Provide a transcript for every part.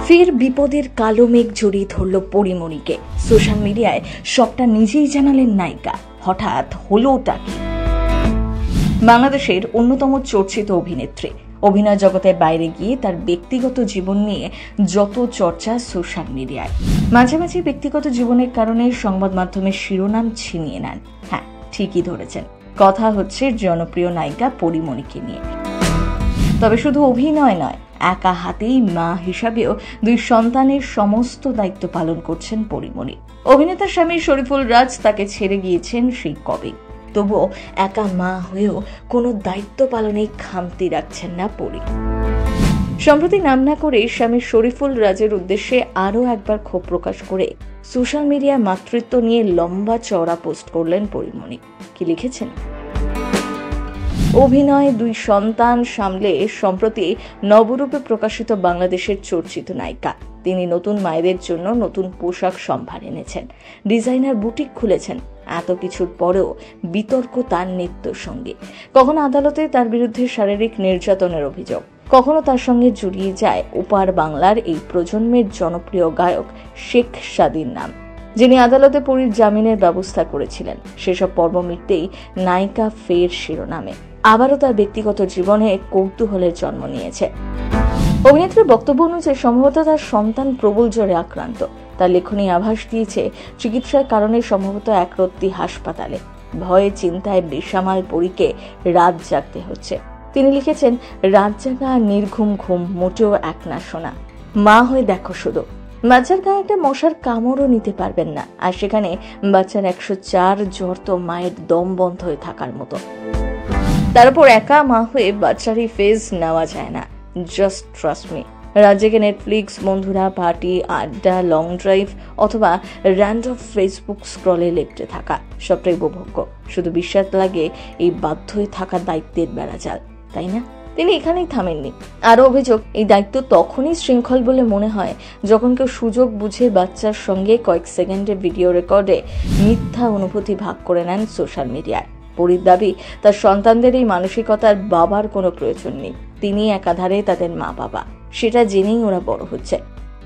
ফের বিপদের কালো মেঘ জড়িয়ে ধরল পরিমণিকে। সোশ্যাল মিডিয়ায় সবটা নিজেই জানালেন নায়িকা। হঠাৎ হলোটা কি? বাংলাদেশের অন্যতম চর্চিত অভিনেত্রী অভিনয় জগতের বাইরে গিয়ে তার ব্যক্তিগত জীবন নিয়ে যত চর্চা সোশ্যাল মিডিয়ায়, মাঝে মাঝে ব্যক্তিগত জীবনের কারণে সংবাদ মাধ্যমের শিরোনাম ছিনিয়ে নেন। হ্যাঁ, ঠিকই ধরেছেন, কথা হচ্ছে জনপ্রিয় নায়িকা পরিমণিকে নিয়ে। তবে শুধু অভিনয় নয়, একা হাতেই মা হিসাবেও 2 সন্তানের সমস্ত দায়িত্ব পালন করছেন পরিমণি। অভিনেতা স্বামী শরীফুল রাজ তাকে ছেড়ে গিয়েছেন সেই কবে, তবুও একা মা হয়েও কোনো দায়িত্ব পালনে খামতি রাখছেন না পরি। সম্প্রতি নাম না করে স্বামী শরীফুল রাজের উদ্দেশ্যে আরও একবার ক্ষোভ প্রকাশ করে সোশ্যাল মিডিয়ায় মাতৃত্ব নিয়ে লম্বা চওড়া পোস্ট করলেন পরিমণি। কি লিখেছেন? অভিনয়, 2 সন্তান সামলে সম্প্রতি নবরূপে প্রকাশিত বাংলাদেশের চর্চিত নায়িকা। তিনি নতুন মায়েদের জন্য নতুন পোশাক সম্ভার এনেছেন, ডিজাইনার বুটিক খুলেছেন। এত কিছুর পরেও বিতর্ক তার নৃত্যর সঙ্গে। কখনো আদালতে তার বিরুদ্ধে শারীরিক নির্যাতনের অভিযোগ, কখনো তার সঙ্গে জড়িয়ে যায় ওপার বাংলার এই প্রজন্মের জনপ্রিয় গায়ক শেখ সাদীর নাম, যিনি আদালতে পরীর জামিনের ব্যবস্থা করেছিলেন। সেসব পর্ব মিটতেই নায়িকা ফের শিরোনামে। আবারও তার ব্যক্তিগত জীবনে কৌতূহলের জন্ম নিয়েছে। অভিনেত্রীর বক্তব্য অনুযায়ী সম্ভবত তার সন্তান প্রবল জ্বরে আক্রান্ত। তার লেখনী আভাস দিয়েছে চিকিৎসার কারণে সম্ভবত একরত্তি হাসপাতালে। ভয়ে চিন্তায় বেসামাল পরীকে রাত জাগতে হচ্ছে। তিনি লিখেছেন, রাত জাগা নির্ঘুম ঘুম মোটেও এক না শোনা। মা হয়ে দেখো শুধু, বাচ্চার গায়ে একটা মশার কামড়ও নিতে পারবেন না, আর সেখানে বাচ্চার 104 জ্বর তো মায়ের দম বন্ধ হয়ে থাকার মতো। তার উপর একা মা হয়ে বাচ্চারই ফেজ নেওয়া যায় না। Just trust me. রাত জেগে নেটফ্লিক্স, বন্ধুরা, পার্টি, আড্ডা, লং ড্রাইভ অথবা র্যান্ডম ফেসবুক স্ক্রলে লেপ্টে থাকা সবটাই উপভোগ্য। শুধু বিশ্বাস লাগে এই বাধ্য হয়ে থাকা দায়িত্বের বেড়াজাল, তাই না? তিনি এখানেই থামেননি। আরও অভিযোগ, এই দায়িত্ব তখনই শৃঙ্খল বলে মনে হয় যখন কেউ সুযোগ বুঝে বাচ্চার সঙ্গে কয়েক সেকেন্ডের ভিডিও রেকর্ডে মিথ্যা অনুভূতি ভাগ করে নেন সোশ্যাল মিডিয়ায়। পরির দাবি, তার সন্তানদের এই মানসিকতার বাবার কোনো প্রয়োজন নেই, তিনি একাধারে তাদের মা বাবা, সেটা জেনেই ওরা বড় হচ্ছে।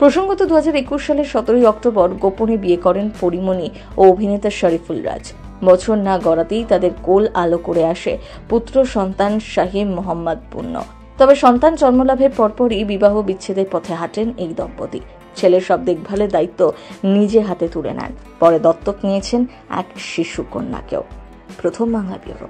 প্রসঙ্গত 2021 সালের 17 অক্টোবর গোপনে বিয়ে করেন পরিমণি ও অভিনেতা শরীফুল রাজ। বছর না গড়াতেই তাদের কোল আলো করে আসে পুত্র সন্তান শাহিম মোহাম্মদ পূর্ণ। তবে সন্তান জন্মলাভের পরপরই বিবাহ বিচ্ছেদের পথে হাঁটেন এই দম্পতি। ছেলের সব দেখভালের দায়িত্ব নিজে হাতে তুলে নেন। পরে দত্তক নিয়েছেন এক শিশু কন্যাকেও। প্রথম বাংলা ব্যুরো।